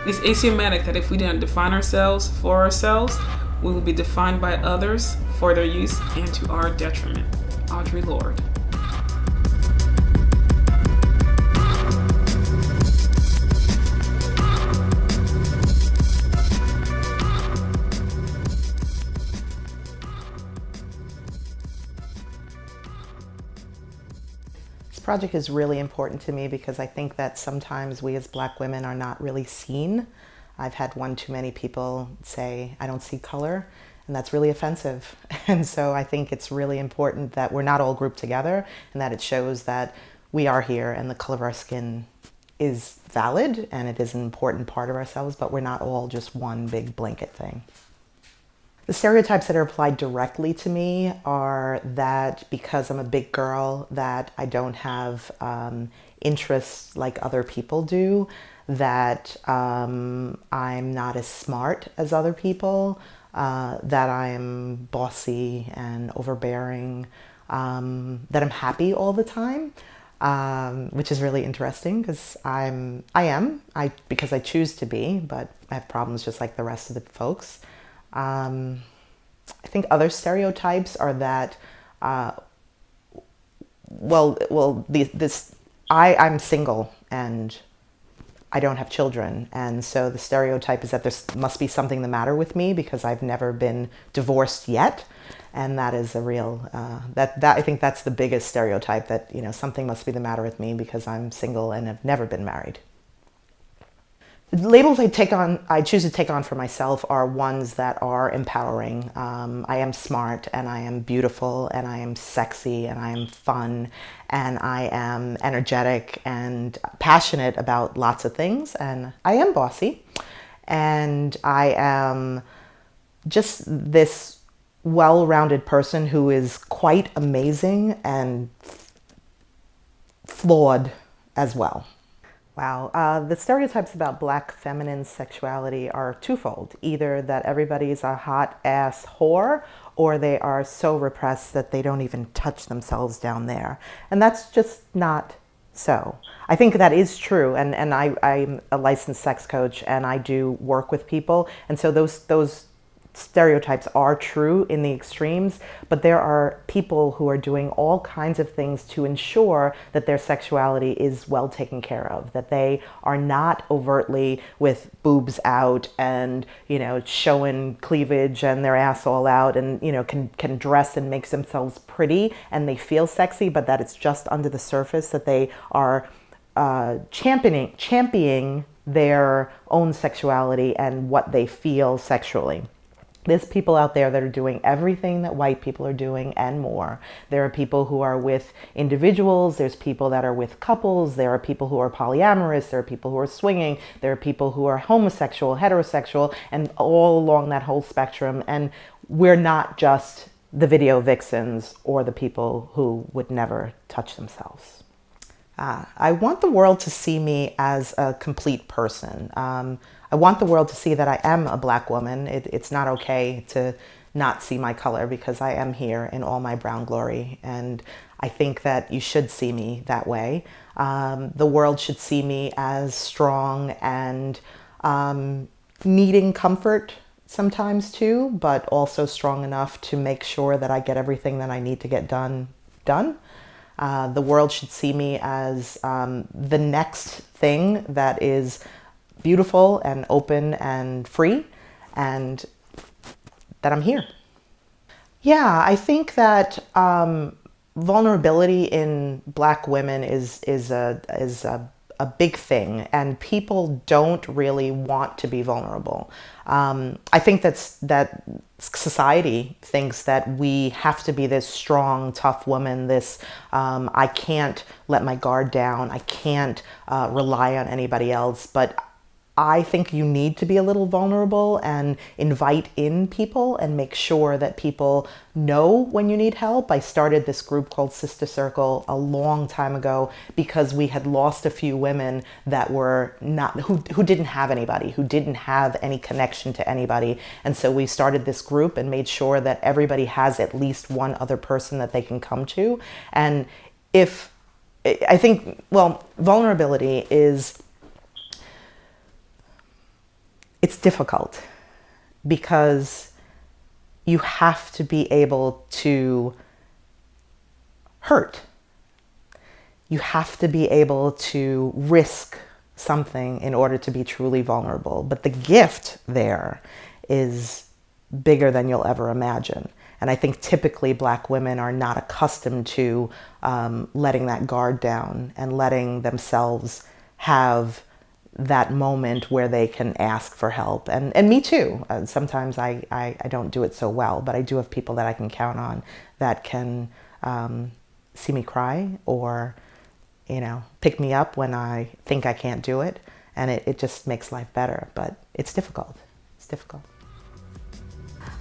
It's axiomatic that if we didn't define ourselves for ourselves, we will be defined by others for their use and to our detriment. Audre Lorde. This project is really important to me because I think that sometimes we as Black women are not really seen. I've had one too many people say, I don't see color, and that's really offensive. And so I think it's really important that we're not all grouped together and that it shows that we are here and the color of our skin is valid and it is an important part of ourselves, but we're not all just one big blanket thing. The stereotypes that are applied directly to me are that because I'm a big girl, that I don't have interests like other people do, that I'm not as smart as other people, that I'm bossy and overbearing, that I'm happy all the time, which is really interesting because because I choose to be, but I have problems just like the rest of the folks. I think other stereotypes are that, I'm single and I don't have children, and so the stereotype is that there must be something the matter with me because I've never been divorced yet, and that is a real I think that's the biggest stereotype, that something must be the matter with me because I'm single and have never been married. The labels I choose to take on for myself are ones that are empowering. I am smart, and I am beautiful, and I am sexy, and I am fun, and I am energetic and passionate about lots of things, and I am bossy, and I am just this well-rounded person who is quite amazing and flawed as well. Wow, the stereotypes about Black feminine sexuality are twofold. Either that everybody's a hot ass whore, or they are so repressed that they don't even touch themselves down there. And that's just not so. I think that is true, and I'm a licensed sex coach and I do work with people, and so those stereotypes are true in the extremes, but there are people who are doing all kinds of things to ensure that their sexuality is well taken care of, that they are not overtly with boobs out and showing cleavage and their ass all out, and can dress and make themselves pretty and they feel sexy, but that it's just under the surface, that they are championing their own sexuality and what they feel sexually. There's people out there that are doing everything that white people are doing and more. There are people who are with individuals, there's people that are with couples, there are people who are polyamorous, there are people who are swinging, there are people who are homosexual, heterosexual, and all along that whole spectrum. And we're not just the video vixens or the people who would never touch themselves. I want the world to see me as a complete person. I want the world to see that I am a Black woman. It's not okay to not see my color because I am here in all my brown glory. And I think that you should see me that way. The world should see me as strong and needing comfort sometimes too, but also strong enough to make sure that I get everything that I need to get done. The world should see me as the next thing that is beautiful and open and free, and that I'm here. Yeah, I think that vulnerability in Black women is a big thing, and people don't really want to be vulnerable. I think that society thinks that we have to be this strong, tough woman, this I can't let my guard down, I can't rely on anybody else, but I think you need to be a little vulnerable and invite in people and make sure that people know when you need help. I started this group called Sister Circle a long time ago because we had lost a few women that were not, who didn't have anybody, who didn't have any connection to anybody. And so we started this group and made sure that everybody has at least one other person that they can come to. And I think, vulnerability is It's difficult because you have to be able to hurt. You have to be able to risk something in order to be truly vulnerable. But the gift there is bigger than you'll ever imagine. And I think typically Black women are not accustomed to letting that guard down and letting themselves have that moment where they can ask for help. And me too. Sometimes I don't do it so well, but I do have people that I can count on that can see me cry or, pick me up when I think I can't do it. And it just makes life better. But it's difficult. It's difficult.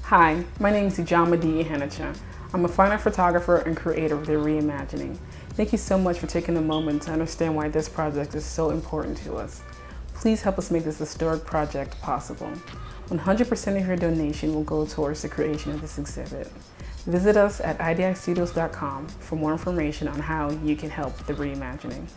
Hi, my name is Ijama D. Ihanacha. I'm a fine art photographer and creator of the reImagining. Thank you so much for taking a moment to understand why this project is so important to us. Please help us make this historic project possible. 100% of your donation will go towards the creation of this exhibit. Visit us at idistudios.com for more information on how you can help the reImagining.